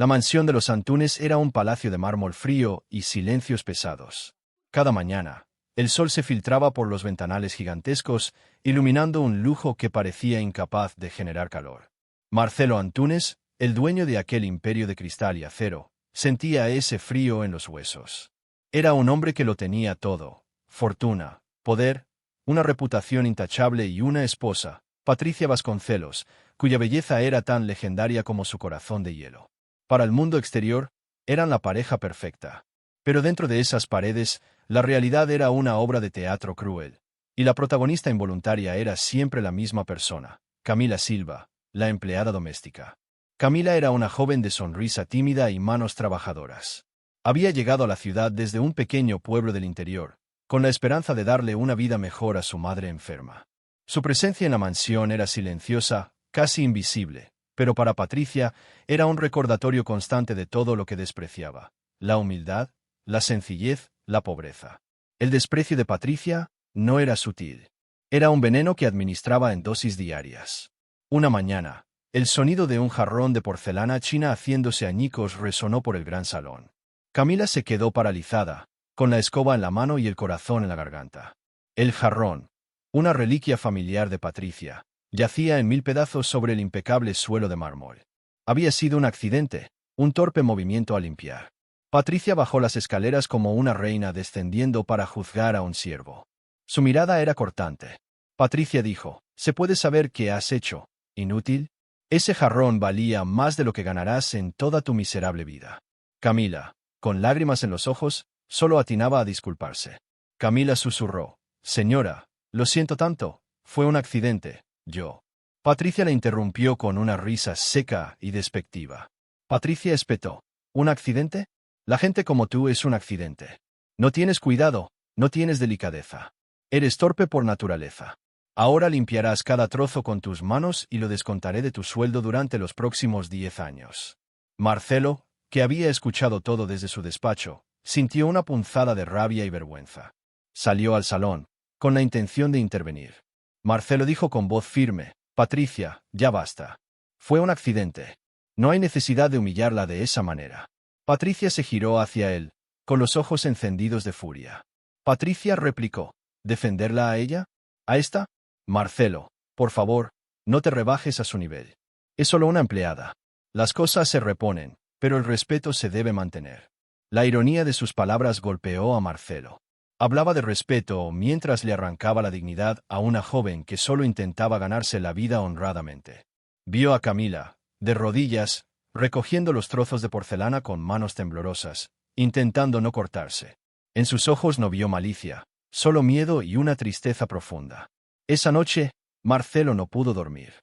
La mansión de los Antunes era un palacio de mármol frío y silencios pesados. Cada mañana, el sol se filtraba por los ventanales gigantescos, iluminando un lujo que parecía incapaz de generar calor. Marcelo Antunes, el dueño de aquel imperio de cristal y acero, sentía ese frío en los huesos. Era un hombre que lo tenía todo: fortuna, poder, una reputación intachable y una esposa, Patricia Vasconcelos, cuya belleza era tan legendaria como su corazón de hielo. Para el mundo exterior, eran la pareja perfecta. Pero dentro de esas paredes, la realidad era una obra de teatro cruel. Y la protagonista involuntaria era siempre la misma persona: Camila Silva, la empleada doméstica. Camila era una joven de sonrisa tímida y manos trabajadoras. Había llegado a la ciudad desde un pequeño pueblo del interior, con la esperanza de darle una vida mejor a su madre enferma. Su presencia en la mansión era silenciosa, casi invisible, pero para Patricia era un recordatorio constante de todo lo que despreciaba: la humildad, la sencillez, la pobreza. El desprecio de Patricia no era sutil. Era un veneno que administraba en dosis diarias. Una mañana, el sonido de un jarrón de porcelana china haciéndose añicos resonó por el gran salón. Camila se quedó paralizada, con la escoba en la mano y el corazón en la garganta. El jarrón, una reliquia familiar de Patricia, yacía en 1000 pedazos sobre el impecable suelo de mármol. Había sido un accidente, un torpe movimiento al limpiar. Patricia bajó las escaleras como una reina descendiendo para juzgar a un siervo. Su mirada era cortante. Patricia dijo: ¿Se puede saber qué has hecho, inútil? Ese jarrón valía más de lo que ganarás en toda tu miserable vida. Camila, con lágrimas en los ojos, solo atinaba a disculparse. Camila susurró: Señora, lo siento tanto, fue un accidente, yo. Patricia la interrumpió con una risa seca y despectiva. Patricia espetó: ¿Un accidente? La gente como tú es un accidente. No tienes cuidado, no tienes delicadeza. Eres torpe por naturaleza. Ahora limpiarás cada trozo con tus manos y lo descontaré de tu sueldo durante los próximos 10 años. Marcelo, que había escuchado todo desde su despacho, sintió una punzada de rabia y vergüenza. Salió al salón, con la intención de intervenir. Marcelo dijo con voz firme: Patricia, ya basta. Fue un accidente. No hay necesidad de humillarla de esa manera. Patricia se giró hacia él, con los ojos encendidos de furia. Patricia replicó: ¿Defenderla a ella? ¿A esta? Marcelo, por favor, no te rebajes a su nivel. Es solo una empleada. Las cosas se reponen, pero el respeto se debe mantener. La ironía de sus palabras golpeó a Marcelo. Hablaba de respeto mientras le arrancaba la dignidad a una joven que solo intentaba ganarse la vida honradamente. Vio a Camila, de rodillas, recogiendo los trozos de porcelana con manos temblorosas, intentando no cortarse. En sus ojos no vio malicia, solo miedo y una tristeza profunda. Esa noche, Marcelo no pudo dormir.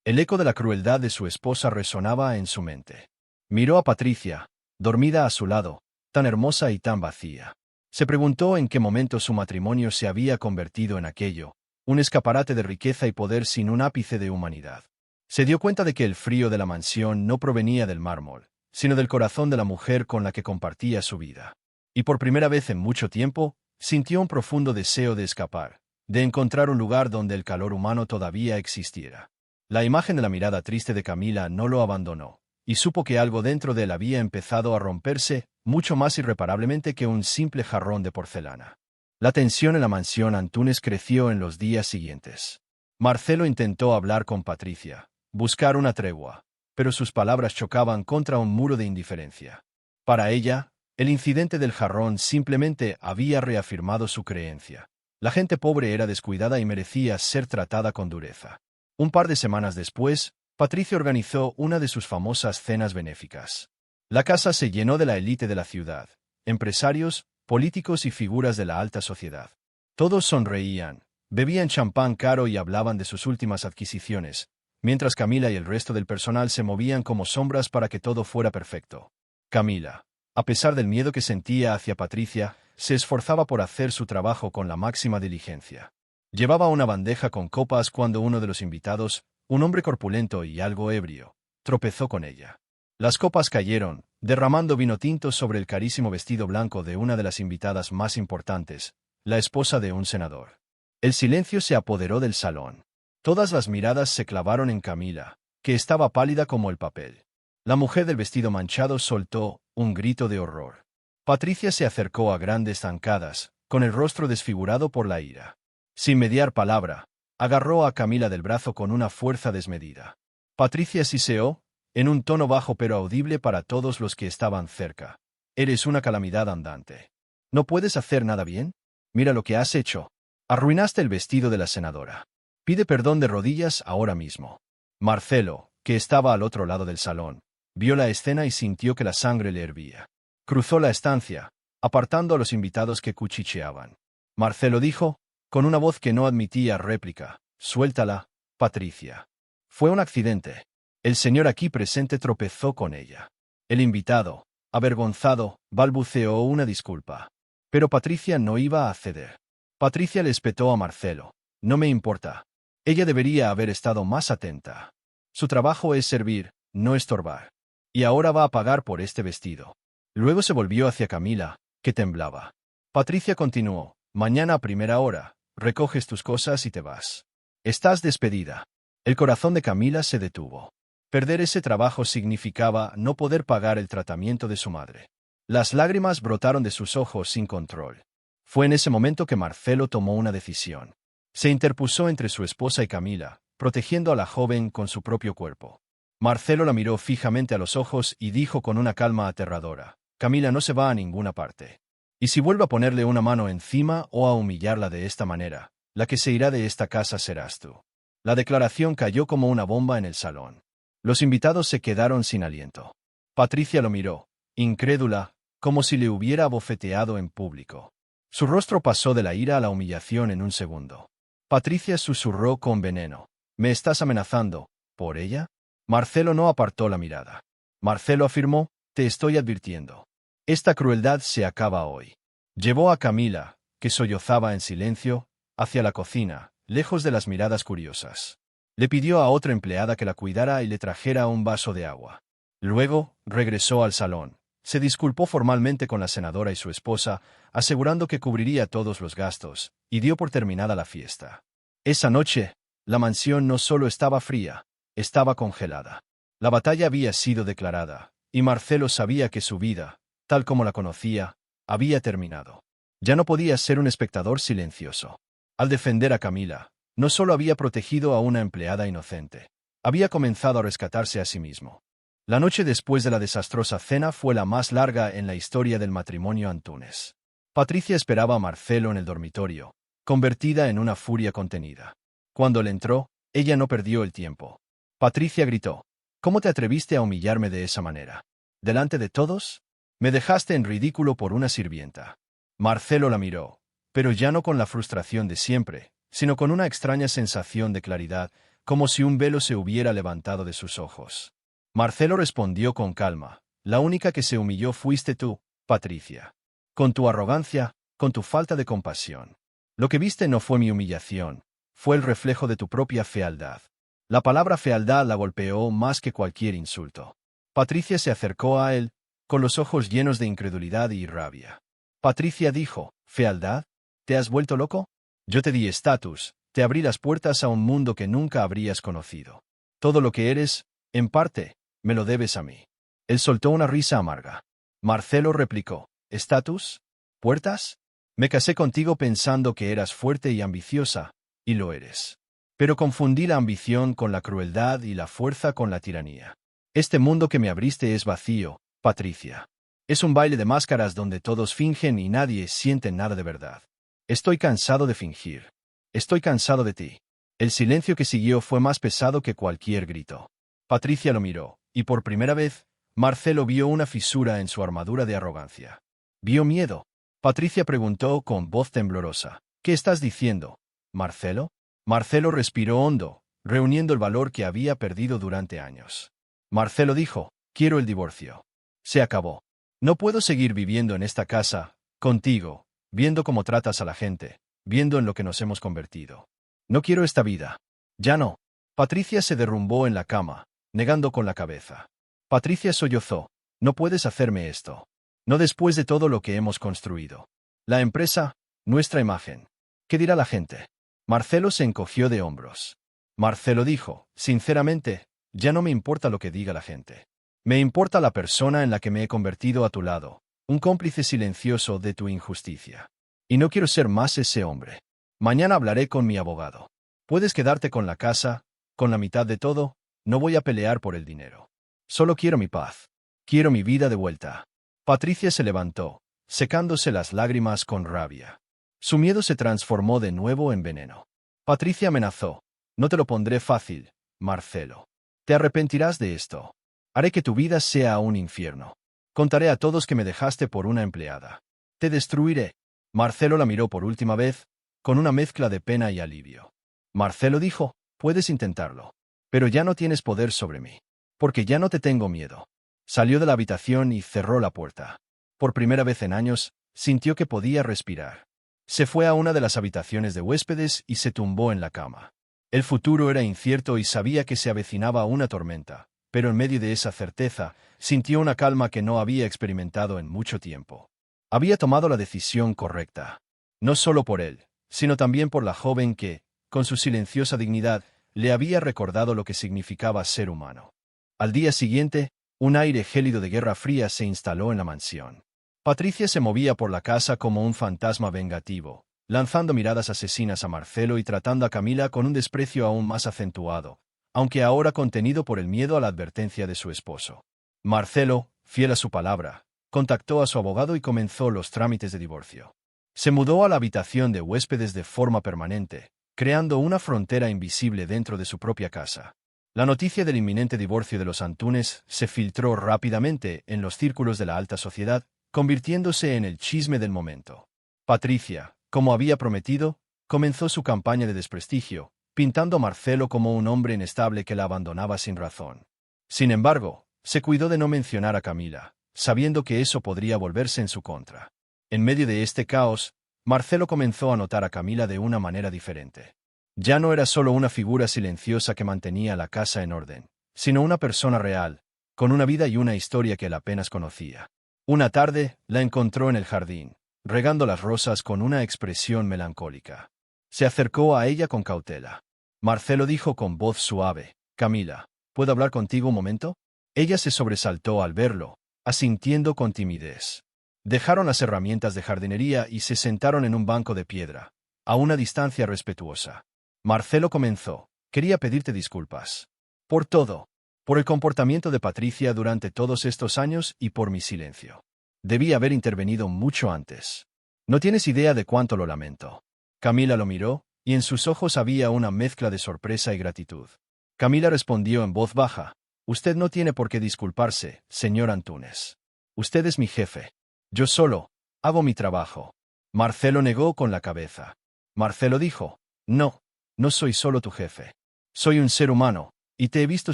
El eco de la crueldad de su esposa resonaba en su mente. Miró a Patricia, dormida a su lado, tan hermosa y tan vacía. Se preguntó en qué momento su matrimonio se había convertido en aquello, un escaparate de riqueza y poder sin un ápice de humanidad. Se dio cuenta de que el frío de la mansión no provenía del mármol, sino del corazón de la mujer con la que compartía su vida. Y por primera vez en mucho tiempo, sintió un profundo deseo de escapar, de encontrar un lugar donde el calor humano todavía existiera. La imagen de la mirada triste de Camila no lo abandonó, y supo que algo dentro de él había empezado a romperse, mucho más irreparablemente que un simple jarrón de porcelana. La tensión en la mansión Antunes creció en los días siguientes. Marcelo intentó hablar con Patricia, buscar una tregua, pero sus palabras chocaban contra un muro de indiferencia. Para ella, el incidente del jarrón simplemente había reafirmado su creencia. La gente pobre era descuidada y merecía ser tratada con dureza. Un par de semanas después, Patricia organizó una de sus famosas cenas benéficas. La casa se llenó de la élite de la ciudad: empresarios, políticos y figuras de la alta sociedad. Todos sonreían, bebían champán caro y hablaban de sus últimas adquisiciones, mientras Camila y el resto del personal se movían como sombras para que todo fuera perfecto. Camila, a pesar del miedo que sentía hacia Patricia, se esforzaba por hacer su trabajo con la máxima diligencia. Llevaba una bandeja con copas cuando uno de los invitados, un hombre corpulento y algo ebrio, tropezó con ella. Las copas cayeron, derramando vino tinto sobre el carísimo vestido blanco de una de las invitadas más importantes, la esposa de un senador. El silencio se apoderó del salón. Todas las miradas se clavaron en Camila, que estaba pálida como el papel. La mujer del vestido manchado soltó un grito de horror. Patricia se acercó a grandes zancadas, con el rostro desfigurado por la ira. Sin mediar palabra, agarró a Camila del brazo con una fuerza desmedida. Patricia siseó, en un tono bajo pero audible para todos los que estaban cerca. Eres una calamidad andante. ¿No puedes hacer nada bien? Mira lo que has hecho. Arruinaste el vestido de la senadora. Pide perdón de rodillas ahora mismo. Marcelo, que estaba al otro lado del salón, vio la escena y sintió que la sangre le hervía. Cruzó la estancia, apartando a los invitados que cuchicheaban. Marcelo dijo, con una voz que no admitía réplica, «Suéltala, Patricia. Fue un accidente. El señor aquí presente tropezó con ella». El invitado, avergonzado, balbuceó una disculpa. Pero Patricia no iba a ceder. Patricia le espetó a Marcelo. «No me importa. Ella debería haber estado más atenta. Su trabajo es servir, no estorbar. Y ahora va a pagar por este vestido». Luego se volvió hacia Camila, que temblaba. Patricia continuó, «Mañana a primera hora, recoges tus cosas y te vas. Estás despedida». El corazón de Camila se detuvo. Perder ese trabajo significaba no poder pagar el tratamiento de su madre. Las lágrimas brotaron de sus ojos sin control. Fue en ese momento que Marcelo tomó una decisión. Se interpuso entre su esposa y Camila, protegiendo a la joven con su propio cuerpo. Marcelo la miró fijamente a los ojos y dijo con una calma aterradora, «Camila no se va a ninguna parte. Y si vuelve a ponerle una mano encima o a humillarla de esta manera, la que se irá de esta casa serás tú». La declaración cayó como una bomba en el salón. Los invitados se quedaron sin aliento. Patricia lo miró, incrédula, como si le hubiera abofeteado en público. Su rostro pasó de la ira a la humillación en un segundo. Patricia susurró con veneno, «¿Me estás amenazando? ¿Por ella?» Marcelo no apartó la mirada. Marcelo afirmó, «Te estoy advirtiendo. Esta crueldad se acaba hoy». Llevó a Camila, que sollozaba en silencio, hacia la cocina, lejos de las miradas curiosas. Le pidió a otra empleada que la cuidara y le trajera un vaso de agua. Luego, regresó al salón. Se disculpó formalmente con la senadora y su esposa, asegurando que cubriría todos los gastos, y dio por terminada la fiesta. Esa noche, la mansión no solo estaba fría, estaba congelada. La batalla había sido declarada, y Marcelo sabía que su vida, tal como la conocía, había terminado. Ya no podía ser un espectador silencioso. Al defender a Camila, no solo había protegido a una empleada inocente, había comenzado a rescatarse a sí mismo. La noche después de la desastrosa cena fue la más larga en la historia del matrimonio Antunes. Patricia esperaba a Marcelo en el dormitorio, convertida en una furia contenida. Cuando él entró, ella no perdió el tiempo. Patricia gritó, «¿Cómo te atreviste a humillarme de esa manera? ¿Delante de todos? Me dejaste en ridículo por una sirvienta». Marcelo la miró, pero ya no con la frustración de siempre, sino con una extraña sensación de claridad, como si un velo se hubiera levantado de sus ojos. Marcelo respondió con calma, «La única que se humilló fuiste tú, Patricia. Con tu arrogancia, con tu falta de compasión. Lo que viste no fue mi humillación, fue el reflejo de tu propia fealdad». La palabra fealdad la golpeó más que cualquier insulto. Patricia se acercó a él, con los ojos llenos de incredulidad y rabia. Patricia dijo, «¿Fealdad? ¿Te has vuelto loco? Yo te di estatus, te abrí las puertas a un mundo que nunca habrías conocido. Todo lo que eres, en parte, me lo debes a mí». Él soltó una risa amarga. Marcelo replicó, «¿Estatus? ¿Puertas? Me casé contigo pensando que eras fuerte y ambiciosa, y lo eres. Pero confundí la ambición con la crueldad y la fuerza con la tiranía. Este mundo que me abriste es vacío, Patricia. Es un baile de máscaras donde todos fingen y nadie siente nada de verdad. Estoy cansado de fingir. Estoy cansado de ti». El silencio que siguió fue más pesado que cualquier grito. Patricia lo miró, y por primera vez, Marcelo vio una fisura en su armadura de arrogancia. ¿Vio miedo? Patricia preguntó con voz temblorosa, «¿Qué estás diciendo, Marcelo?» Marcelo respiró hondo, reuniendo el valor que había perdido durante años. Marcelo dijo, «Quiero el divorcio. Se acabó. No puedo seguir viviendo en esta casa, contigo, viendo cómo tratas a la gente, viendo en lo que nos hemos convertido. No quiero esta vida. Ya no». Patricia se derrumbó en la cama, negando con la cabeza. Patricia sollozó, «No puedes hacerme esto. No después de todo lo que hemos construido. La empresa, nuestra imagen. ¿Qué dirá la gente?» Marcelo se encogió de hombros. Marcelo dijo, «Sinceramente, ya no me importa lo que diga la gente. Me importa la persona en la que me he convertido a tu lado, un cómplice silencioso de tu injusticia. Y no quiero ser más ese hombre. Mañana hablaré con mi abogado. Puedes quedarte con la casa, con la mitad de todo, no voy a pelear por el dinero. Solo quiero mi paz. Quiero mi vida de vuelta. Patricia se levantó, secándose las lágrimas con rabia. Su miedo se transformó de nuevo en veneno. Patricia amenazó. No te lo pondré fácil, Marcelo. Te arrepentirás de esto. Haré que tu vida sea un infierno. Contaré a todos que me dejaste por una empleada. Te destruiré. Marcelo la miró por última vez, con una mezcla de pena y alivio. Marcelo dijo, puedes intentarlo. Pero ya no tienes poder sobre mí. Porque ya no te tengo miedo. Salió de la habitación y cerró la puerta. Por primera vez en años, sintió que podía respirar. Se fue a una de las habitaciones de huéspedes y se tumbó en la cama. El futuro era incierto y sabía que se avecinaba una tormenta, pero en medio de esa certeza, sintió una calma que no había experimentado en mucho tiempo. Había tomado la decisión correcta. No solo por él, sino también por la joven que, con su silenciosa dignidad, le había recordado lo que significaba ser humano. Al día siguiente, un aire gélido de guerra fría se instaló en la mansión. Patricia se movía por la casa como un fantasma vengativo, lanzando miradas asesinas a Marcelo y tratando a Camila con un desprecio aún más acentuado, aunque ahora contenido por el miedo a la advertencia de su esposo. Marcelo, fiel a su palabra, contactó a su abogado y comenzó los trámites de divorcio. Se mudó a la habitación de huéspedes de forma permanente, creando una frontera invisible dentro de su propia casa. La noticia del inminente divorcio de los Antunes se filtró rápidamente en los círculos de la alta sociedad, convirtiéndose en el chisme del momento. Patricia, como había prometido, comenzó su campaña de desprestigio, pintando a Marcelo como un hombre inestable que la abandonaba sin razón. Sin embargo, se cuidó de no mencionar a Camila, sabiendo que eso podría volverse en su contra. En medio de este caos, Marcelo comenzó a notar a Camila de una manera diferente. Ya no era solo una figura silenciosa que mantenía la casa en orden, sino una persona real, con una vida y una historia que él apenas conocía. Una tarde, la encontró en el jardín, regando las rosas con una expresión melancólica. Se acercó a ella con cautela. Marcelo dijo con voz suave, «Camila, ¿puedo hablar contigo un momento?» Ella se sobresaltó al verlo, asintiendo con timidez. Dejaron las herramientas de jardinería y se sentaron en un banco de piedra, a una distancia respetuosa. Marcelo comenzó, «Quería pedirte disculpas. Por todo. Por el comportamiento de Patricia durante todos estos años y por mi silencio. Debí haber intervenido mucho antes. No tienes idea de cuánto lo lamento». Camila lo miró, y en sus ojos había una mezcla de sorpresa y gratitud. Camila respondió en voz baja, «Usted no tiene por qué disculparse, señor Antunes. Usted es mi jefe. Yo solo hago mi trabajo». Marcelo negó con la cabeza. Marcelo dijo, «No, no soy solo tu jefe. Soy un ser humano, y te he visto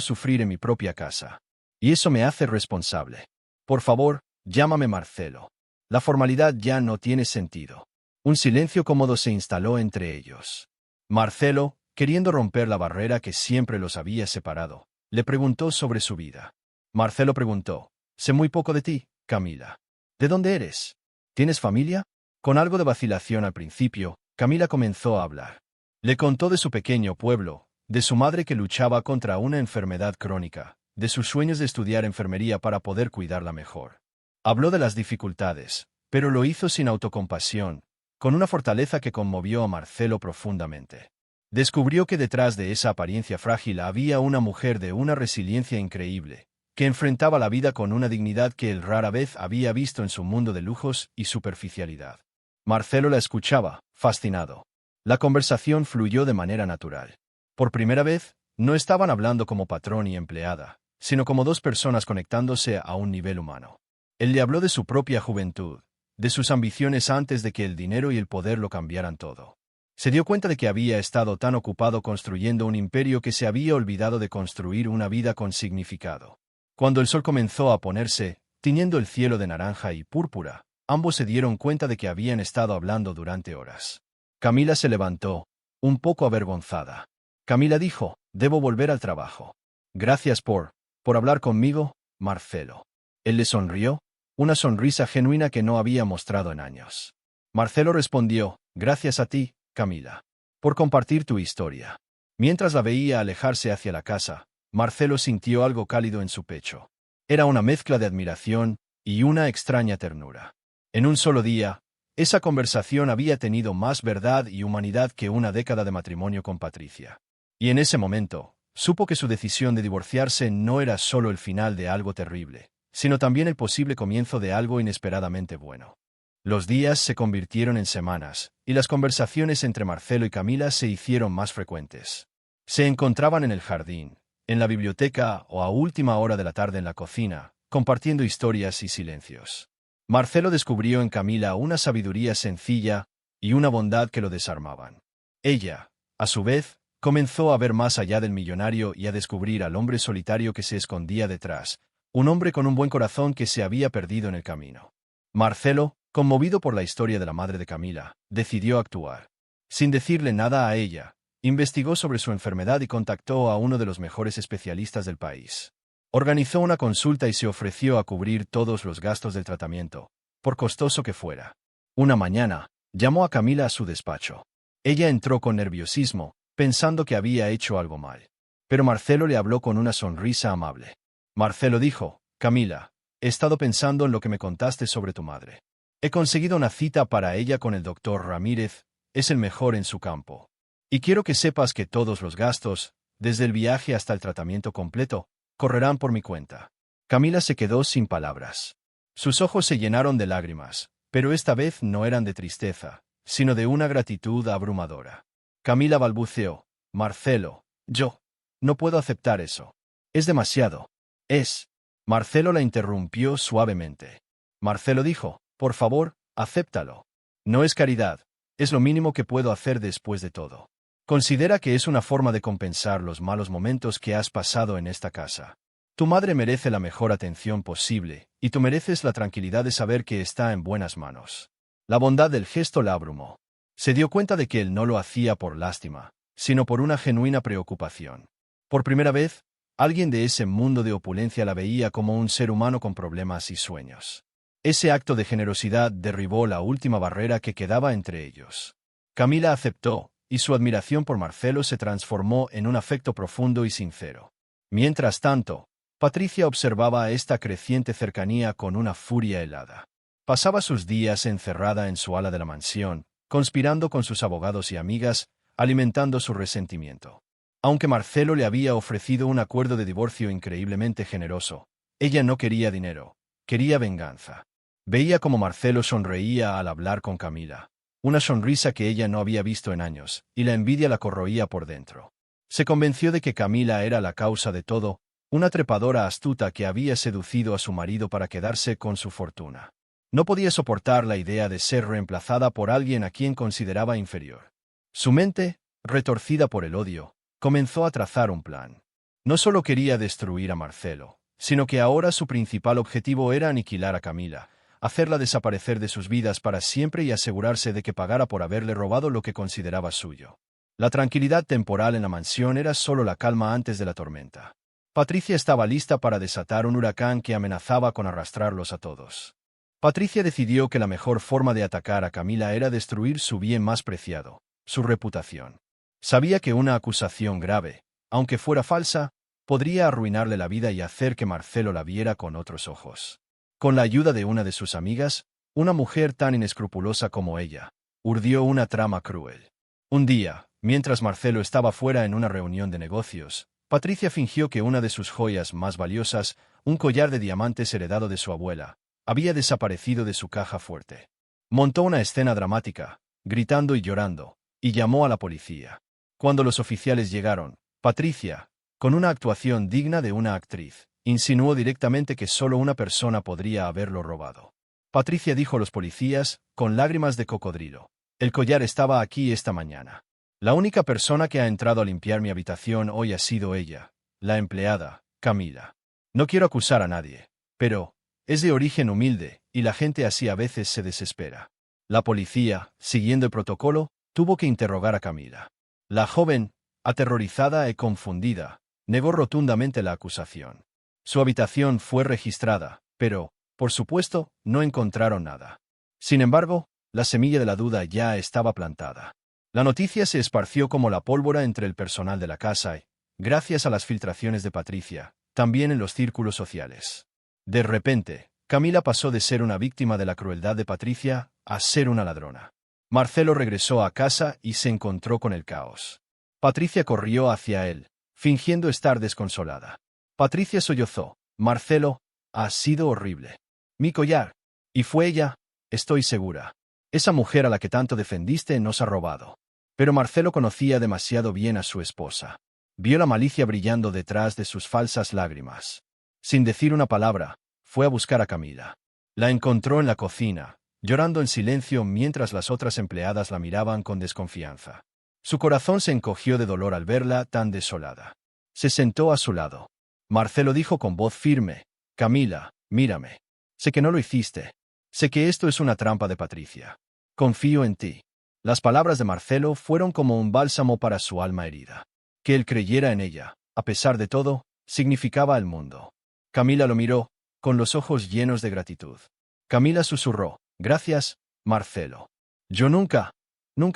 sufrir en mi propia casa. Y eso me hace responsable. Por favor, llámame Marcelo». La formalidad ya no tiene sentido. Un silencio cómodo se instaló entre ellos. Marcelo, queriendo romper la barrera que siempre los había separado, le preguntó sobre su vida. Marcelo preguntó, «Sé muy poco de ti, Camila. ¿De dónde eres? ¿Tienes familia?» Con algo de vacilación al principio, Camila comenzó a hablar. Le contó de su pequeño pueblo, de su madre que luchaba contra una enfermedad crónica, de sus sueños de estudiar enfermería para poder cuidarla mejor. Habló de las dificultades, pero lo hizo sin autocompasión, con una fortaleza que conmovió a Marcelo profundamente. Descubrió que detrás de esa apariencia frágil había una mujer de una resiliencia increíble, que enfrentaba la vida con una dignidad que él rara vez había visto en su mundo de lujos y superficialidad. Marcelo la escuchaba, fascinado. La conversación fluyó de manera natural. Por primera vez, no estaban hablando como patrón y empleada, sino como dos personas conectándose a un nivel humano. Él le habló de su propia juventud, de sus ambiciones antes de que el dinero y el poder lo cambiaran todo. Se dio cuenta de que había estado tan ocupado construyendo un imperio que se había olvidado de construir una vida con significado. Cuando el sol comenzó a ponerse, tiñendo el cielo de naranja y púrpura, ambos se dieron cuenta de que habían estado hablando durante horas. Camila se levantó, un poco avergonzada. Camila dijo, «Debo volver al trabajo. Gracias por hablar conmigo, Marcelo». Él le sonrió, una sonrisa genuina que no había mostrado en años. Marcelo respondió, «Gracias a ti, Camila, por compartir tu historia». Mientras la veía alejarse hacia la casa, Marcelo sintió algo cálido en su pecho. Era una mezcla de admiración y una extraña ternura. En un solo día, esa conversación había tenido más verdad y humanidad que una década de matrimonio con Patricia. Y en ese momento, supo que su decisión de divorciarse no era solo el final de algo terrible, sino también el posible comienzo de algo inesperadamente bueno. Los días se convirtieron en semanas, y las conversaciones entre Marcelo y Camila se hicieron más frecuentes. Se encontraban en el jardín, en la biblioteca o a última hora de la tarde en la cocina, compartiendo historias y silencios. Marcelo descubrió en Camila una sabiduría sencilla y una bondad que lo desarmaban. Ella, a su vez, comenzó a ver más allá del millonario y a descubrir al hombre solitario que se escondía detrás, un hombre con un buen corazón que se había perdido en el camino. Marcelo, conmovido por la historia de la madre de Camila, decidió actuar. Sin decirle nada a ella, investigó sobre su enfermedad y contactó a uno de los mejores especialistas del país. Organizó una consulta y se ofreció a cubrir todos los gastos del tratamiento, por costoso que fuera. Una mañana, llamó a Camila a su despacho. Ella entró con nerviosismo, pensando que había hecho algo mal. Pero Marcelo le habló con una sonrisa amable. Marcelo dijo: «Camila, he estado pensando en lo que me contaste sobre tu madre. He conseguido una cita para ella con el doctor Ramírez, es el mejor en su campo. Y quiero que sepas que todos los gastos, desde el viaje hasta el tratamiento completo, correrán por mi cuenta». Camila se quedó sin palabras. Sus ojos se llenaron de lágrimas, pero esta vez no eran de tristeza, sino de una gratitud abrumadora. Camila balbuceó: «Marcelo, yo no puedo aceptar eso. Es demasiado. Es». Marcelo la interrumpió suavemente. Marcelo dijo: «Por favor, acéptalo. No es caridad, es lo mínimo que puedo hacer después de todo. Considera que es una forma de compensar los malos momentos que has pasado en esta casa. Tu madre merece la mejor atención posible, y tú mereces la tranquilidad de saber que está en buenas manos». La bondad del gesto la abrumó. Se dio cuenta de que él no lo hacía por lástima, sino por una genuina preocupación. Por primera vez, alguien de ese mundo de opulencia la veía como un ser humano con problemas y sueños. Ese acto de generosidad derribó la última barrera que quedaba entre ellos. Camila aceptó, y su admiración por Marcelo se transformó en un afecto profundo y sincero. Mientras tanto, Patricia observaba esta creciente cercanía con una furia helada. Pasaba sus días encerrada en su ala de la mansión, conspirando con sus abogados y amigas, alimentando su resentimiento. Aunque Marcelo le había ofrecido un acuerdo de divorcio increíblemente generoso, ella no quería dinero, quería venganza. Veía cómo Marcelo sonreía al hablar con Camila, una sonrisa que ella no había visto en años, y la envidia la corroía por dentro. Se convenció de que Camila era la causa de todo, una trepadora astuta que había seducido a su marido para quedarse con su fortuna. No podía soportar la idea de ser reemplazada por alguien a quien consideraba inferior. Su mente, retorcida por el odio, comenzó a trazar un plan. No solo quería destruir a Marcelo, sino que ahora su principal objetivo era aniquilar a Camila, hacerla desaparecer de sus vidas para siempre y asegurarse de que pagara por haberle robado lo que consideraba suyo. La tranquilidad temporal en la mansión era solo la calma antes de la tormenta. Patricia estaba lista para desatar un huracán que amenazaba con arrastrarlos a todos. Patricia decidió que la mejor forma de atacar a Camila era destruir su bien más preciado, su reputación. Sabía que una acusación grave, aunque fuera falsa, podría arruinarle la vida y hacer que Marcelo la viera con otros ojos. Con la ayuda de una de sus amigas, una mujer tan inescrupulosa como ella, urdió una trama cruel. Un día, mientras Marcelo estaba fuera en una reunión de negocios, Patricia fingió que una de sus joyas más valiosas, un collar de diamantes heredado de su abuela, había desaparecido de su caja fuerte. Montó una escena dramática, gritando y llorando, y llamó a la policía. Cuando los oficiales llegaron, Patricia, con una actuación digna de una actriz, insinuó directamente que solo una persona podría haberlo robado. Patricia dijo a los policías, con lágrimas de cocodrilo: «El collar estaba aquí esta mañana. La única persona que ha entrado a limpiar mi habitación hoy ha sido ella, la empleada, Camila. No quiero acusar a nadie, pero es de origen humilde, y la gente así a veces se desespera». La policía, siguiendo el protocolo, tuvo que interrogar a Camila. La joven, aterrorizada y confundida, negó rotundamente la acusación. Su habitación fue registrada, pero, por supuesto, no encontraron nada. Sin embargo, la semilla de la duda ya estaba plantada. La noticia se esparció como la pólvora entre el personal de la casa y, gracias a las filtraciones de Patricia, también en los círculos sociales. De repente, Camila pasó de ser una víctima de la crueldad de Patricia a ser una ladrona. Marcelo regresó a casa y se encontró con el caos. Patricia corrió hacia él, fingiendo estar desconsolada. Patricia sollozó. Marcelo, ha sido horrible. Mi collar. Y fue ella, estoy segura. Esa mujer a la que tanto defendiste nos ha robado. Pero Marcelo conocía demasiado bien a su esposa. Vio la malicia brillando detrás de sus falsas lágrimas. Sin decir una palabra, fue a buscar a Camila. La encontró en la cocina, llorando en silencio mientras las otras empleadas la miraban con desconfianza. Su corazón se encogió de dolor al verla tan desolada. Se sentó a su lado. Marcelo dijo con voz firme: Camila, mírame. Sé que no lo hiciste. Sé que esto es una trampa de Patricia. Confío en ti. Las palabras de Marcelo fueron como un bálsamo para su alma herida. Que él creyera en ella, a pesar de todo, significaba el mundo. Camila lo miró, con los ojos llenos de gratitud. Camila susurró: Gracias, Marcelo. Yo nunca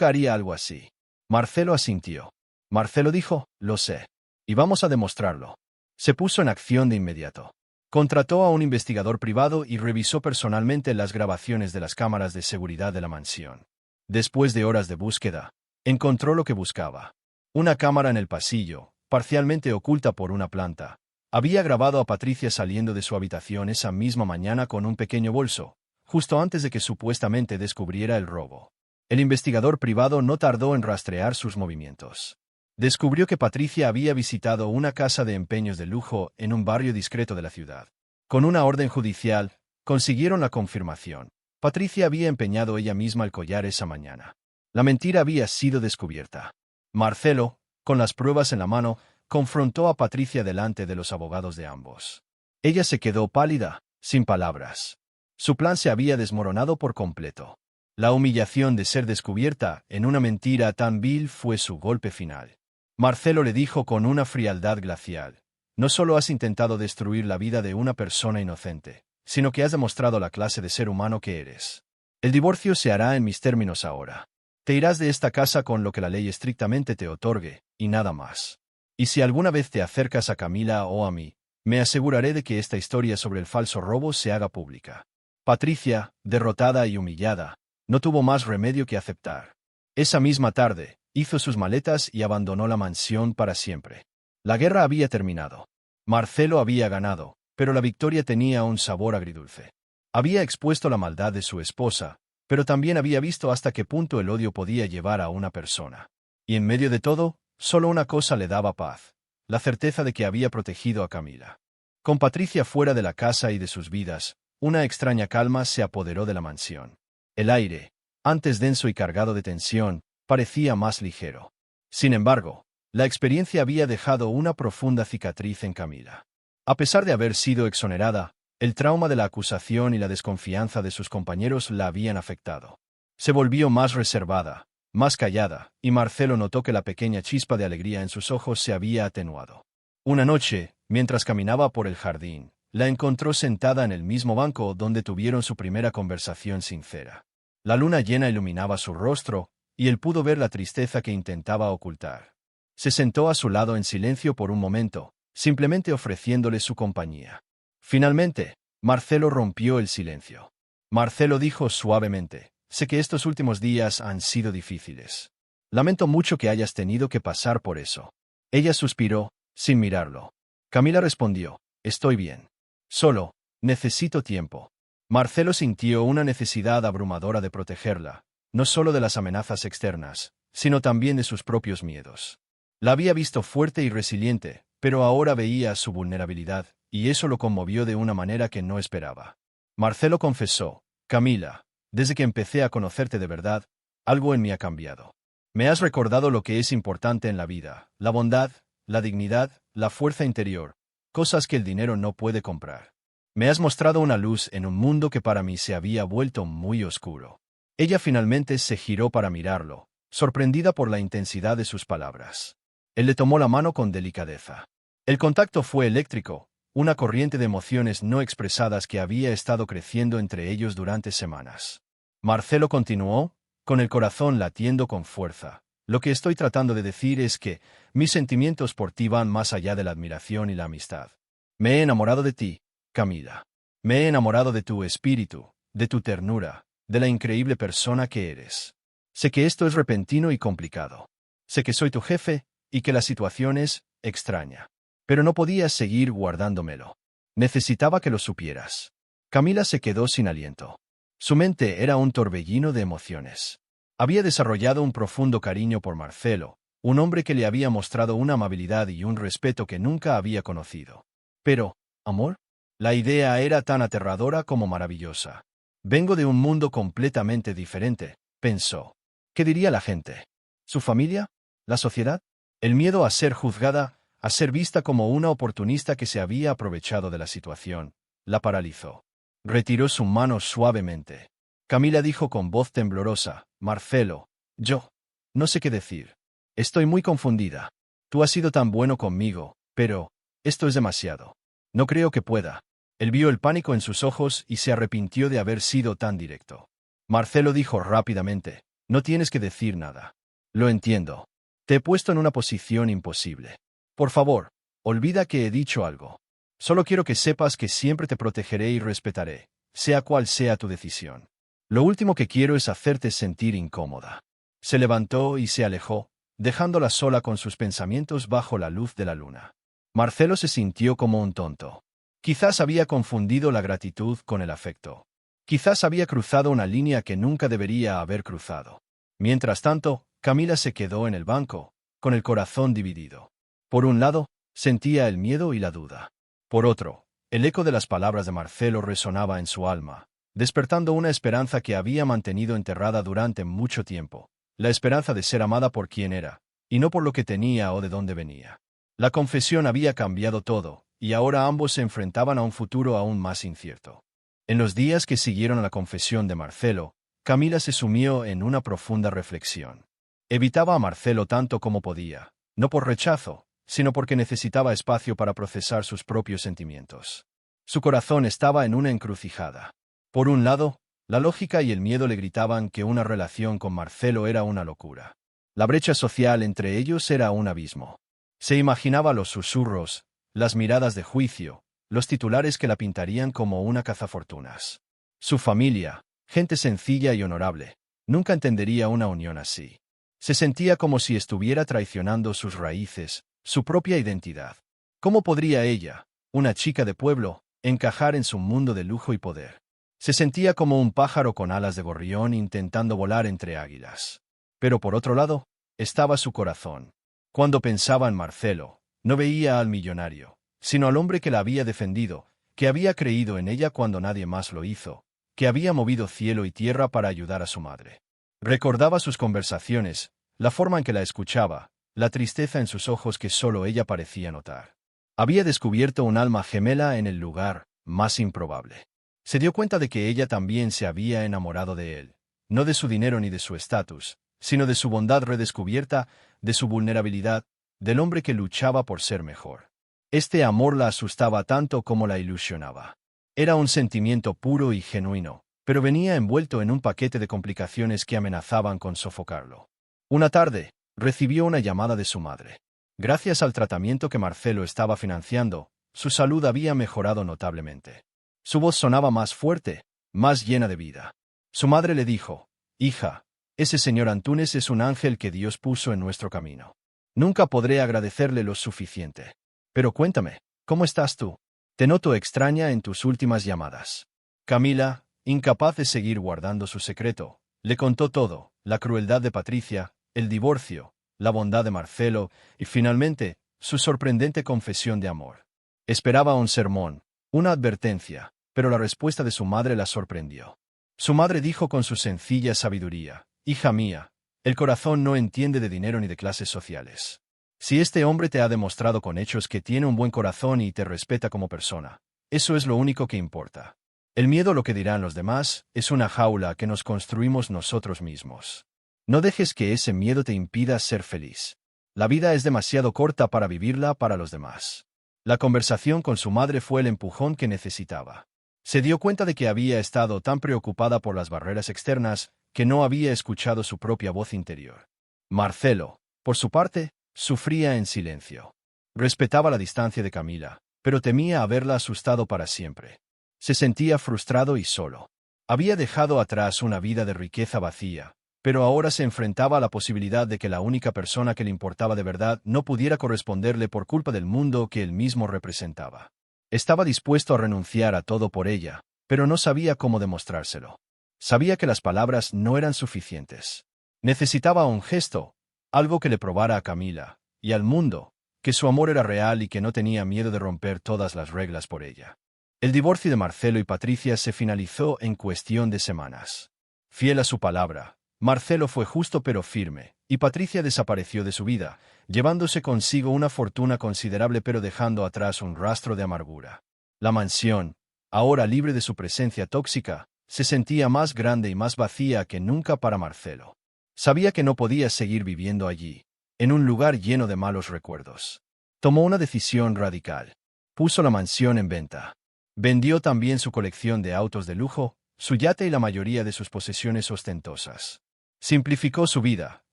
haría algo así. Marcelo asintió. Marcelo dijo: Lo sé. Y vamos a demostrarlo. Se puso en acción de inmediato. Contrató a un investigador privado y revisó personalmente las grabaciones de las cámaras de seguridad de la mansión. Después de horas de búsqueda, encontró lo que buscaba. Una cámara en el pasillo, parcialmente oculta por una planta, había grabado a Patricia saliendo de su habitación esa misma mañana con un pequeño bolso, justo antes de que supuestamente descubriera el robo. El investigador privado no tardó en rastrear sus movimientos. Descubrió que Patricia había visitado una casa de empeños de lujo en un barrio discreto de la ciudad. Con una orden judicial, consiguieron la confirmación. Patricia había empeñado ella misma el collar esa mañana. La mentira había sido descubierta. Marcelo, con las pruebas en la mano, confrontó a Patricia delante de los abogados de ambos. Ella se quedó pálida, sin palabras. Su plan se había desmoronado por completo. La humillación de ser descubierta en una mentira tan vil fue su golpe final. Marcelo le dijo con una frialdad glacial: No solo has intentado destruir la vida de una persona inocente, sino que has demostrado la clase de ser humano que eres. El divorcio se hará en mis términos ahora. Te irás de esta casa con lo que la ley estrictamente te otorgue, y nada más. Y si alguna vez te acercas a Camila o a mí, me aseguraré de que esta historia sobre el falso robo se haga pública. Patricia, derrotada y humillada, no tuvo más remedio que aceptar. Esa misma tarde, hizo sus maletas y abandonó la mansión para siempre. La guerra había terminado. Marcelo había ganado, pero la victoria tenía un sabor agridulce. Había expuesto la maldad de su esposa, pero también había visto hasta qué punto el odio podía llevar a una persona. Y en medio de todo, solo una cosa le daba paz: la certeza de que había protegido a Camila. Con Patricia fuera de la casa y de sus vidas, una extraña calma se apoderó de la mansión. El aire, antes denso y cargado de tensión, parecía más ligero. Sin embargo, la experiencia había dejado una profunda cicatriz en Camila. A pesar de haber sido exonerada, el trauma de la acusación y la desconfianza de sus compañeros la habían afectado. Se volvió más reservada, más callada, y Marcelo notó que la pequeña chispa de alegría en sus ojos se había atenuado. Una noche, mientras caminaba por el jardín, la encontró sentada en el mismo banco donde tuvieron su primera conversación sincera. La luna llena iluminaba su rostro, y él pudo ver la tristeza que intentaba ocultar. Se sentó a su lado en silencio por un momento, simplemente ofreciéndole su compañía. Finalmente, Marcelo rompió el silencio. Marcelo dijo suavemente: Sé que estos últimos días han sido difíciles. Lamento mucho que hayas tenido que pasar por eso. Ella suspiró, sin mirarlo. Camila respondió: Estoy bien. Solo, necesito tiempo. Marcelo sintió una necesidad abrumadora de protegerla, no solo de las amenazas externas, sino también de sus propios miedos. La había visto fuerte y resiliente, pero ahora veía su vulnerabilidad, y eso lo conmovió de una manera que no esperaba. Marcelo confesó: Camila, desde que empecé a conocerte de verdad, algo en mí ha cambiado. Me has recordado lo que es importante en la vida: la bondad, la dignidad, la fuerza interior, cosas que el dinero no puede comprar. Me has mostrado una luz en un mundo que para mí se había vuelto muy oscuro. Ella finalmente se giró para mirarlo, sorprendida por la intensidad de sus palabras. Él le tomó la mano con delicadeza. El contacto fue eléctrico, una corriente de emociones no expresadas que había estado creciendo entre ellos durante semanas. Marcelo continuó, con el corazón latiendo con fuerza: Lo que estoy tratando de decir es que mis sentimientos por ti van más allá de la admiración y la amistad. Me he enamorado de ti, Camila. Me he enamorado de tu espíritu, de tu ternura, de la increíble persona que eres. Sé que esto es repentino y complicado. Sé que soy tu jefe y que la situación es extraña. Pero no podías seguir guardándomelo. Necesitaba que lo supieras. Camila se quedó sin aliento. Su mente era un torbellino de emociones. Había desarrollado un profundo cariño por Marcelo, un hombre que le había mostrado una amabilidad y un respeto que nunca había conocido. Pero, ¿amor? La idea era tan aterradora como maravillosa. Vengo de un mundo completamente diferente, pensó. ¿Qué diría la gente? ¿Su familia? ¿La sociedad? El miedo a ser juzgada, a ser vista como una oportunista que se había aprovechado de la situación, la paralizó. Retiró su mano suavemente. Camila dijo con voz temblorosa, Marcelo, yo no sé qué decir. Estoy muy confundida. Tú has sido tan bueno conmigo, pero esto es demasiado. No creo que pueda. Él vio el pánico en sus ojos y se arrepintió de haber sido tan directo. Marcelo dijo rápidamente, no tienes que decir nada. Lo entiendo. Te he puesto en una posición imposible. Por favor, olvida que he dicho algo. Solo quiero que sepas que siempre te protegeré y respetaré, sea cual sea tu decisión. Lo último que quiero es hacerte sentir incómoda. Se levantó y se alejó, dejándola sola con sus pensamientos bajo la luz de la luna. Marcelo se sintió como un tonto. Quizás había confundido la gratitud con el afecto. Quizás había cruzado una línea que nunca debería haber cruzado. Mientras tanto, Camila se quedó en el banco, con el corazón dividido. Por un lado, sentía el miedo y la duda. Por otro, el eco de las palabras de Marcelo resonaba en su alma, despertando una esperanza que había mantenido enterrada durante mucho tiempo, la esperanza de ser amada por quien era, y no por lo que tenía o de dónde venía. La confesión había cambiado todo, y ahora ambos se enfrentaban a un futuro aún más incierto. En los días que siguieron a la confesión de Marcelo, Camila se sumió en una profunda reflexión. Evitaba a Marcelo tanto como podía, no por rechazo, sino porque necesitaba espacio para procesar sus propios sentimientos. Su corazón estaba en una encrucijada. Por un lado, la lógica y el miedo le gritaban que una relación con Marcelo era una locura. La brecha social entre ellos era un abismo. Se imaginaba los susurros, las miradas de juicio, los titulares que la pintarían como una cazafortunas. Su familia, gente sencilla y honorable, nunca entendería una unión así. Se sentía como si estuviera traicionando sus raíces, su propia identidad. ¿Cómo podría ella, una chica de pueblo, encajar en su mundo de lujo y poder? Se sentía como un pájaro con alas de gorrión intentando volar entre águilas. Pero por otro lado, estaba su corazón. Cuando pensaba en Marcelo, no veía al millonario, sino al hombre que la había defendido, que había creído en ella cuando nadie más lo hizo, que había movido cielo y tierra para ayudar a su madre. Recordaba sus conversaciones, la forma en que la escuchaba, la tristeza en sus ojos que solo ella parecía notar. Había descubierto un alma gemela en el lugar más improbable. Se dio cuenta de que ella también se había enamorado de él, no de su dinero ni de su estatus, sino de su bondad redescubierta, de su vulnerabilidad, del hombre que luchaba por ser mejor. Este amor la asustaba tanto como la ilusionaba. Era un sentimiento puro y genuino, pero venía envuelto en un paquete de complicaciones que amenazaban con sofocarlo. Una tarde, recibió una llamada de su madre. Gracias al tratamiento que Marcelo estaba financiando, su salud había mejorado notablemente. Su voz sonaba más fuerte, más llena de vida. Su madre le dijo, «Hija, ese señor Antúnez es un ángel que Dios puso en nuestro camino. Nunca podré agradecerle lo suficiente. Pero cuéntame, ¿cómo estás tú? Te noto extraña en tus últimas llamadas». Camila, incapaz de seguir guardando su secreto, le contó todo, la crueldad de Patricia, el divorcio, la bondad de Marcelo y, finalmente, su sorprendente confesión de amor. Esperaba un sermón, una advertencia, pero la respuesta de su madre la sorprendió. Su madre dijo con su sencilla sabiduría, «Hija mía, el corazón no entiende de dinero ni de clases sociales. Si este hombre te ha demostrado con hechos que tiene un buen corazón y te respeta como persona, eso es lo único que importa. El miedo a lo que dirán los demás es una jaula que nos construimos nosotros mismos. No dejes que ese miedo te impida ser feliz. La vida es demasiado corta para vivirla para los demás». La conversación con su madre fue el empujón que necesitaba. Se dio cuenta de que había estado tan preocupada por las barreras externas que no había escuchado su propia voz interior. Marcelo, por su parte, sufría en silencio. Respetaba la distancia de Camila, pero temía haberla asustado para siempre. Se sentía frustrado y solo. Había dejado atrás una vida de riqueza vacía, pero ahora se enfrentaba a la posibilidad de que la única persona que le importaba de verdad no pudiera corresponderle por culpa del mundo que él mismo representaba. Estaba dispuesto a renunciar a todo por ella, pero no sabía cómo demostrárselo. Sabía que las palabras no eran suficientes. Necesitaba un gesto, algo que le probara a Camila y al mundo que su amor era real y que no tenía miedo de romper todas las reglas por ella. El divorcio de Marcelo y Patricia se finalizó en cuestión de semanas. Fiel a su palabra, Marcelo fue justo pero firme, y Patricia desapareció de su vida, llevándose consigo una fortuna considerable pero dejando atrás un rastro de amargura. La mansión, ahora libre de su presencia tóxica, se sentía más grande y más vacía que nunca para Marcelo. Sabía que no podía seguir viviendo allí, en un lugar lleno de malos recuerdos. Tomó una decisión radical. Puso la mansión en venta. Vendió también su colección de autos de lujo, su yate y la mayoría de sus posesiones ostentosas. Simplificó su vida,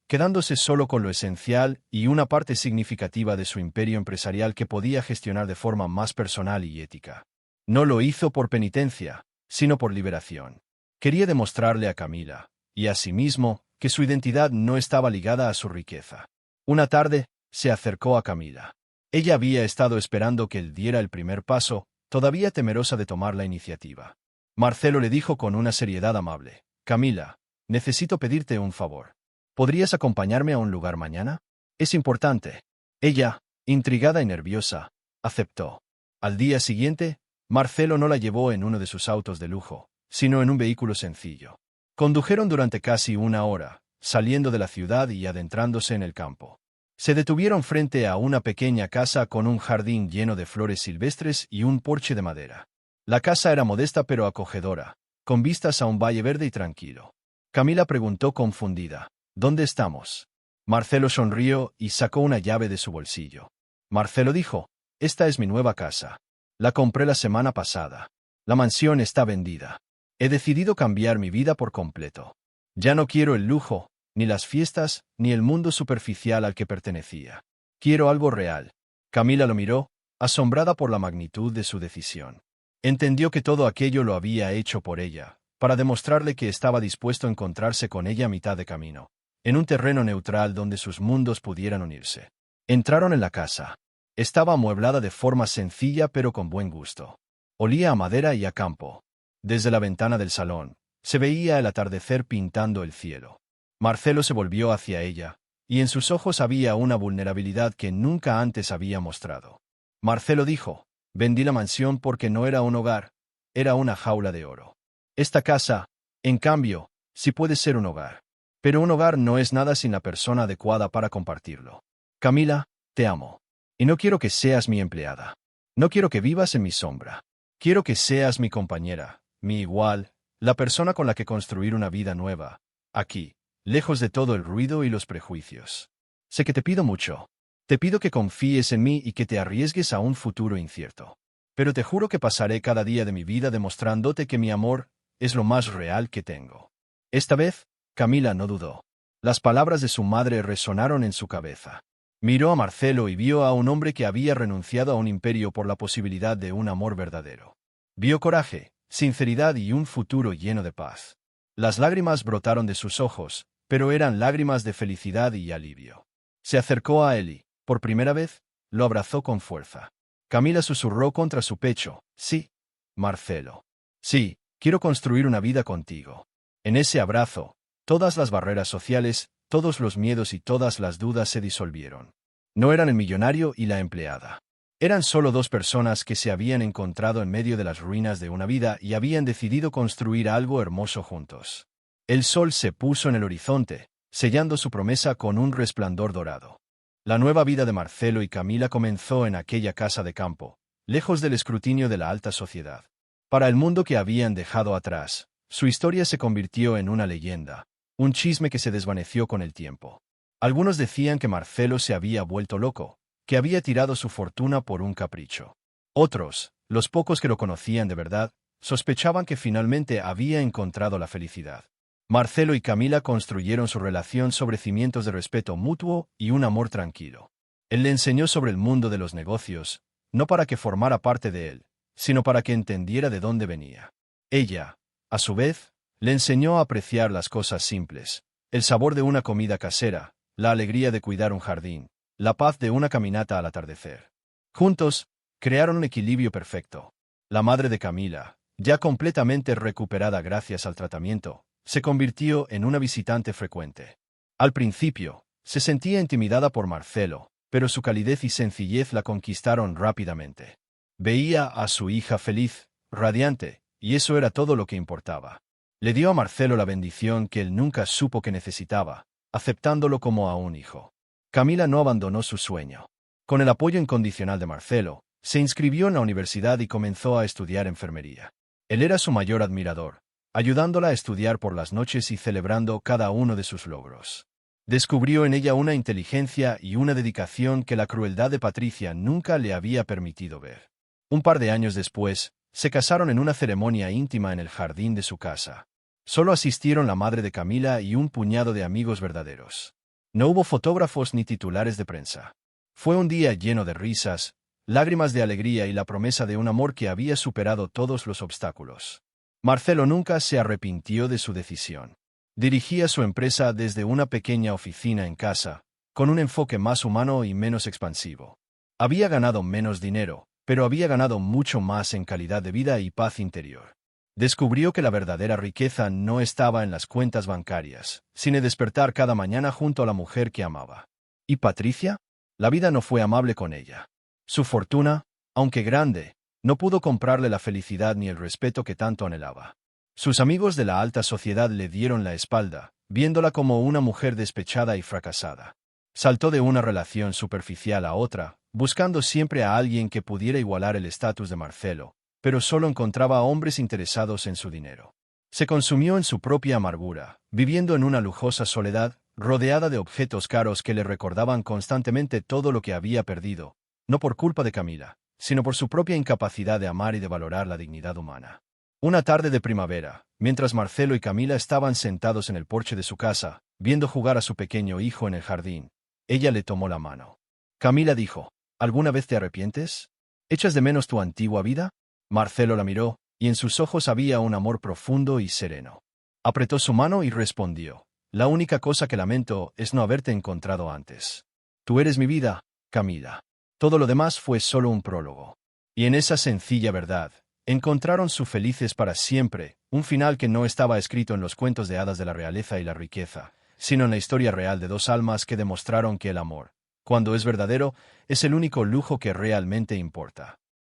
quedándose solo con lo esencial y una parte significativa de su imperio empresarial que podía gestionar de forma más personal y ética. No lo hizo por penitencia, sino por liberación. Quería demostrarle a Camila, y a sí mismo, que su identidad no estaba ligada a su riqueza. Una tarde, se acercó a Camila. Ella había estado esperando que él diera el primer paso, todavía temerosa de tomar la iniciativa. Marcelo le dijo con una seriedad amable: «Camila, necesito pedirte un favor. ¿Podrías acompañarme a un lugar mañana? Es importante». Ella, intrigada y nerviosa, aceptó. Al día siguiente, Marcelo no la llevó en uno de sus autos de lujo, sino en un vehículo sencillo. Condujeron durante casi una hora, saliendo de la ciudad y adentrándose en el campo. Se detuvieron frente a una pequeña casa con un jardín lleno de flores silvestres y un porche de madera. La casa era modesta pero acogedora, con vistas a un valle verde y tranquilo. Camila preguntó confundida: «¿Dónde estamos?». Marcelo sonrió y sacó una llave de su bolsillo. Marcelo dijo: «Esta es mi nueva casa. La compré la semana pasada. La mansión está vendida. He decidido cambiar mi vida por completo. Ya no quiero el lujo, ni las fiestas, ni el mundo superficial al que pertenecía. Quiero algo real». Camila lo miró, asombrada por la magnitud de su decisión. Entendió que todo aquello lo había hecho por ella, para demostrarle que estaba dispuesto a encontrarse con ella a mitad de camino, en un terreno neutral donde sus mundos pudieran unirse. Entraron en la casa. Estaba amueblada de forma sencilla pero con buen gusto. Olía a madera y a campo. Desde la ventana del salón, se veía el atardecer pintando el cielo. Marcelo se volvió hacia ella, y en sus ojos había una vulnerabilidad que nunca antes había mostrado. Marcelo dijo: «Vendí la mansión porque no era un hogar, era una jaula de oro. Esta casa, en cambio, sí puede ser un hogar. Pero un hogar no es nada sin la persona adecuada para compartirlo. Camila, te amo. Y no quiero que seas mi empleada. No quiero que vivas en mi sombra. Quiero que seas mi compañera, mi igual, la persona con la que construir una vida nueva, aquí, lejos de todo el ruido y los prejuicios. Sé que te pido mucho. Te pido que confíes en mí y que te arriesgues a un futuro incierto. Pero te juro que pasaré cada día de mi vida demostrándote que mi amor es lo más real que tengo». Esta vez, Camila no dudó. Las palabras de su madre resonaron en su cabeza. Miró a Marcelo y vio a un hombre que había renunciado a un imperio por la posibilidad de un amor verdadero. Vio coraje, sinceridad y un futuro lleno de paz. Las lágrimas brotaron de sus ojos, pero eran lágrimas de felicidad y alivio. Se acercó a él y, por primera vez, lo abrazó con fuerza. Camila susurró contra su pecho: «Sí, Marcelo. Sí, quiero construir una vida contigo». En ese abrazo, todas las barreras sociales, todos los miedos y todas las dudas se disolvieron. No eran el millonario y la empleada. Eran solo dos personas que se habían encontrado en medio de las ruinas de una vida y habían decidido construir algo hermoso juntos. El sol se puso en el horizonte, sellando su promesa con un resplandor dorado. La nueva vida de Marcelo y Camila comenzó en aquella casa de campo, lejos del escrutinio de la alta sociedad. Para el mundo que habían dejado atrás, su historia se convirtió en una leyenda, un chisme que se desvaneció con el tiempo. Algunos decían que Marcelo se había vuelto loco, que había tirado su fortuna por un capricho. Otros, los pocos que lo conocían de verdad, sospechaban que finalmente había encontrado la felicidad. Marcelo y Camila construyeron su relación sobre cimientos de respeto mutuo y un amor tranquilo. Él le enseñó sobre el mundo de los negocios, no para que formara parte de él, sino para que entendiera de dónde venía. Ella, a su vez, le enseñó a apreciar las cosas simples, el sabor de una comida casera, la alegría de cuidar un jardín, la paz de una caminata al atardecer. Juntos, crearon un equilibrio perfecto. La madre de Camila, ya completamente recuperada gracias al tratamiento, se convirtió en una visitante frecuente. Al principio, se sentía intimidada por Marcelo, pero su calidez y sencillez la conquistaron rápidamente. Veía a su hija feliz, radiante, y eso era todo lo que importaba. Le dio a Marcelo la bendición que él nunca supo que necesitaba, aceptándolo como a un hijo. Camila no abandonó su sueño. Con el apoyo incondicional de Marcelo, se inscribió en la universidad y comenzó a estudiar enfermería. Él era su mayor admirador, ayudándola a estudiar por las noches y celebrando cada uno de sus logros. Descubrió en ella una inteligencia y una dedicación que la crueldad de Patricia nunca le había permitido ver. Un par de años después, se casaron en una ceremonia íntima en el jardín de su casa. Solo asistieron la madre de Camila y un puñado de amigos verdaderos. No hubo fotógrafos ni titulares de prensa. Fue un día lleno de risas, lágrimas de alegría y la promesa de un amor que había superado todos los obstáculos. Marcelo nunca se arrepintió de su decisión. Dirigía su empresa desde una pequeña oficina en casa, con un enfoque más humano y menos expansivo. Había ganado menos dinero, pero había ganado mucho más en calidad de vida y paz interior. Descubrió que la verdadera riqueza no estaba en las cuentas bancarias, sino en despertar cada mañana junto a la mujer que amaba. ¿Y Patricia? La vida no fue amable con ella. Su fortuna, aunque grande, no pudo comprarle la felicidad ni el respeto que tanto anhelaba. Sus amigos de la alta sociedad le dieron la espalda, viéndola como una mujer despechada y fracasada. Saltó de una relación superficial a otra, buscando siempre a alguien que pudiera igualar el estatus de Marcelo, pero solo encontraba a hombres interesados en su dinero. Se consumió en su propia amargura, viviendo en una lujosa soledad, rodeada de objetos caros que le recordaban constantemente todo lo que había perdido, no por culpa de Camila, sino por su propia incapacidad de amar y de valorar la dignidad humana. Una tarde de primavera, mientras Marcelo y Camila estaban sentados en el porche de su casa, viendo jugar a su pequeño hijo en el jardín, ella le tomó la mano. Camila dijo, ¿alguna vez te arrepientes? ¿Echas de menos tu antigua vida? Marcelo la miró, y en sus ojos había un amor profundo y sereno. Apretó su mano y respondió, la única cosa que lamento es no haberte encontrado antes. Tú eres mi vida, Camila. Todo lo demás fue solo un prólogo. Y en esa sencilla verdad, encontraron su felices para siempre, un final que no estaba escrito en los cuentos de hadas de la realeza y la riqueza, sino en la historia real de dos almas que demostraron que el amor, cuando es verdadero, es el único lujo que realmente importa.